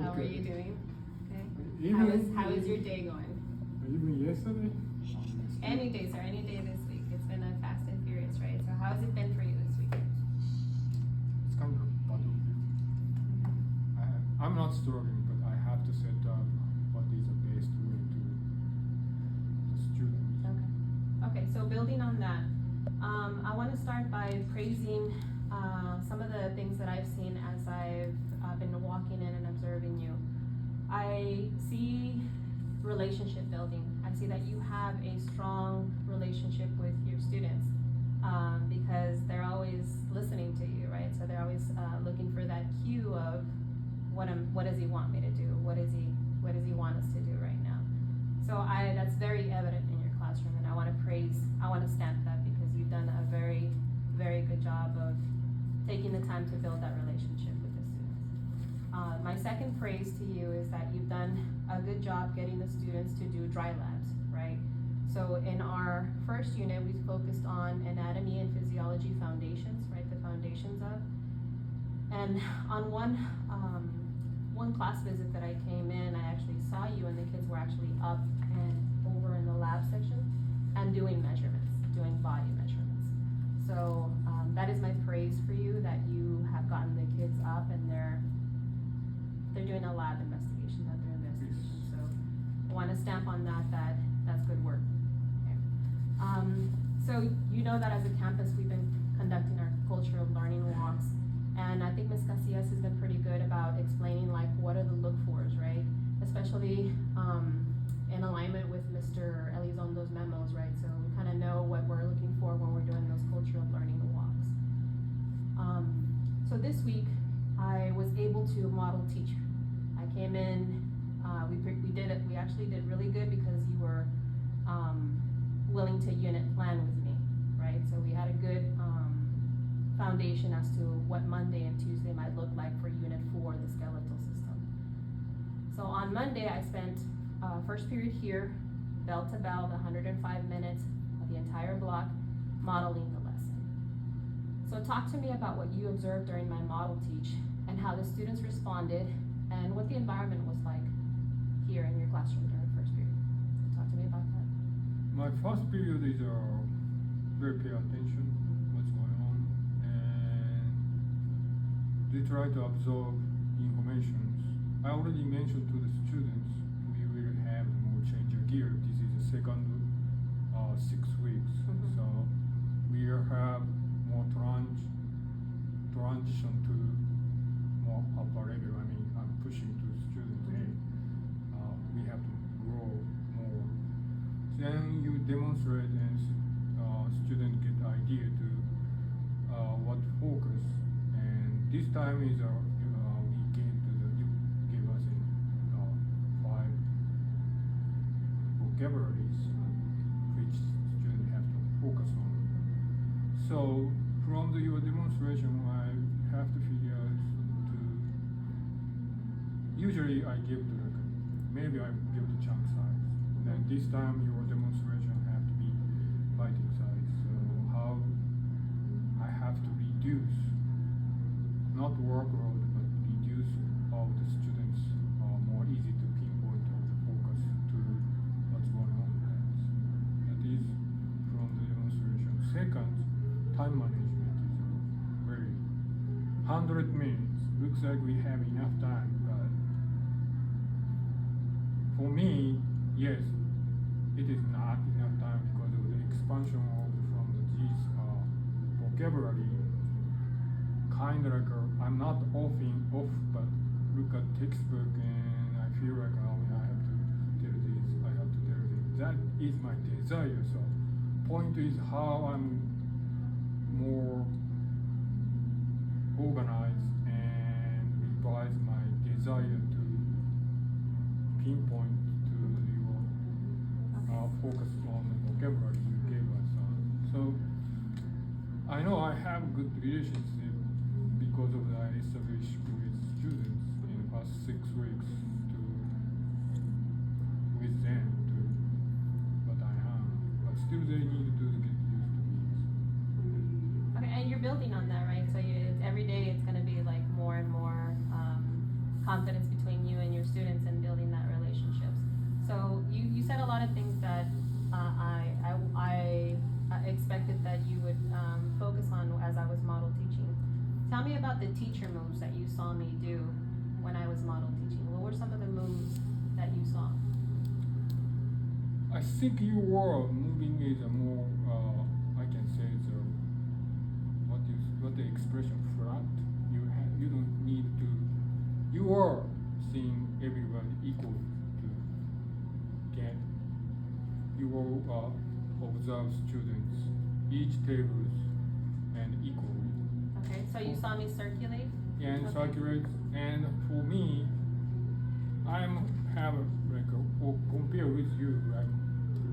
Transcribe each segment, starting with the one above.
How are Okay. you doing? Okay. Even- How is your day going? Even yesterday? Any day, sir. Any day this week. It's been a fast and furious, right? So how has it been for you this week? It's kind of a battlefield. I'm not struggling, but I have to set up what is the best way to the student. Okay. Okay. So building on that, I want to start by praising some of the things that I've seen as I've been walking in and observing you. I see relationship building. I see that you have a strong relationship with your students because they're always listening to you, right? So they're always looking for that cue of what does he want me to do? What does he want us to do right now? So that's very evident in your classroom, and I want to stamp that because you've done a very, very good job of taking the time to build that relationship with the students. My second praise to you is that you've done a good job getting the students to do dry labs, right? So in our first unit, we focused on anatomy and physiology foundations, right? The foundations of. And on one class visit that I came in, I actually saw you and the kids were actually up and over in the lab section and doing measurements, doing body measurements. So that is my praise for you, that you have gotten the kids up and they're doing a lab investigation, that they're investigating. So I want to stamp on that's good work. Okay. So you know that as a campus we've been conducting our cultural learning walks, and I think Ms. Casillas has been pretty good about explaining like what are the look-fors, right? Especially in alignment with Mr. Elizondo's memos, right? So we kind of know what we're looking for when we're doing those cultural learning walks. So this week I was able to model teach. I came in, we actually did really good because you were willing to unit plan with me, right? So we had a good foundation as to what Monday and Tuesday might look like for Unit 4, the skeletal system. So on Monday, I spent first period here, bell to bell, the 105 minutes of the entire block, modeling the lesson. So talk to me about what you observed during my model teach and how the students responded and what the environment was like here in your classroom during first period. Talk to me about that. My first period is very pay attention what's going on, and they try to absorb information. I already mentioned to the students we will have more change of gear. This is the second 6 weeks, so we have more transition to more upper level. I mean, I'm pushing to students. Hey, we have to grow more. Then you demonstrate and student get idea to what focus. And this time is we gave to the you gave us in 5 vocabularies which student have to focus on. So from your demonstration, I have to figure out to. Usually I give the record. Maybe I give the chunk size. Then this time your demonstration have to be biting size. So how I have to reduce, not workload, but reduce all the students more easy to pinpoint or to focus to what's going on. That is from the demonstration. Second, time management is very 100 minutes. Looks like we have enough time, but for me, yes, it is not enough time because of the expansion of from these vocabulary. Kind of like I'm not off, but look at textbook and I feel like I have to tell this, I have to tell this. That is my desire. So point is how I'm more organized and revise my desire to pinpoint to your focus on the vocabulary you gave us. So I know I have good relationship because of the I established with students in the past 6 weeks to with them to what I am, but still they need to get used to me. Okay, and you're building on that, right? So every day it's going to be like more and more confidence between you students and building that relationships. So you said a lot of things that I expected that you would focus on as I was model teaching. Tell me about the teacher moves that you saw me do when I was model teaching. What were some of the moves that you saw? I think you were moving is a more, I can say the, what the expression flat. You don't need to, you are seeing everybody equal to get, you will observe students, each tables and equally. Okay, so you saw me circulate? And Okay. circulate, and for me, I'm have like for compare with you, like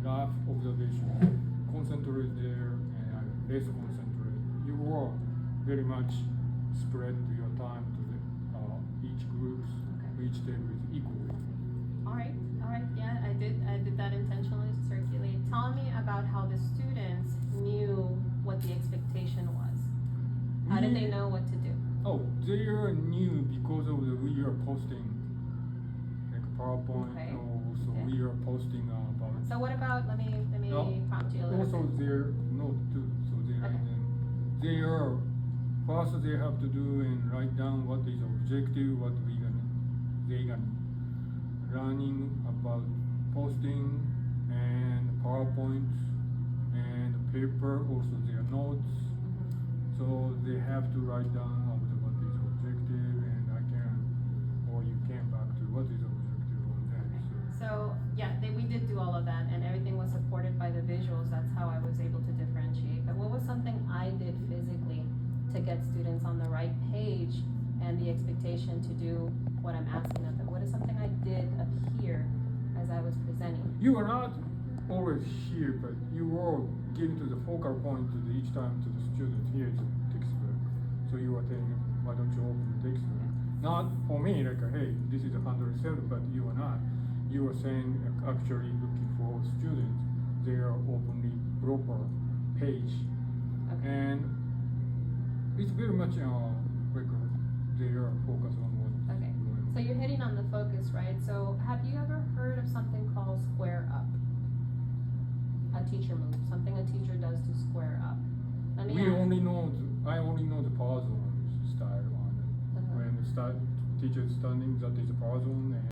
rough observation, concentrate there and I'm less concentrate. You are very much spread to your time to the each groups, Okay. each table is equally. All right, yeah, I did that intentionally to circulate. Tell me about how the students knew what the expectation was. How did they know what to do? Oh, they are new because of the we are posting like PowerPoint, Okay. also Yeah. we are posting about. So what about, let me No, prompt you a little also bit. their note too, so they are, Okay. they are, first they have to do and write down what is objective, what they gonna learning about posting and PowerPoints and paper, also their notes. Mhm. So they have to write down what is objective and I can, or you can back to what is objective on that, so. So, yeah, we did do all of that, and everything was supported by the visuals. That's how I was able to differentiate. But what was something I did physically to get students on the right page and the expectation to do what I'm asking of them? What is something I did up here as I was presenting? You are not always here, but you are getting to the focal point to the, each time to the student. Here is a textbook. So you are telling them, why don't you open the textbook? Not for me, like, hey, this is 107, but you are not. You are saying, actually looking for students, they are openly proper page. Okay. And it's very much like they are focused on what. Okay. going on. So you're hitting on the focus, right? So have you ever heard of something called square up? A teacher move, something a teacher does to square up. Let me We ask- only know, I only know the power zone style on it. Uh-huh. When the teacher is standing, that is a power zone, and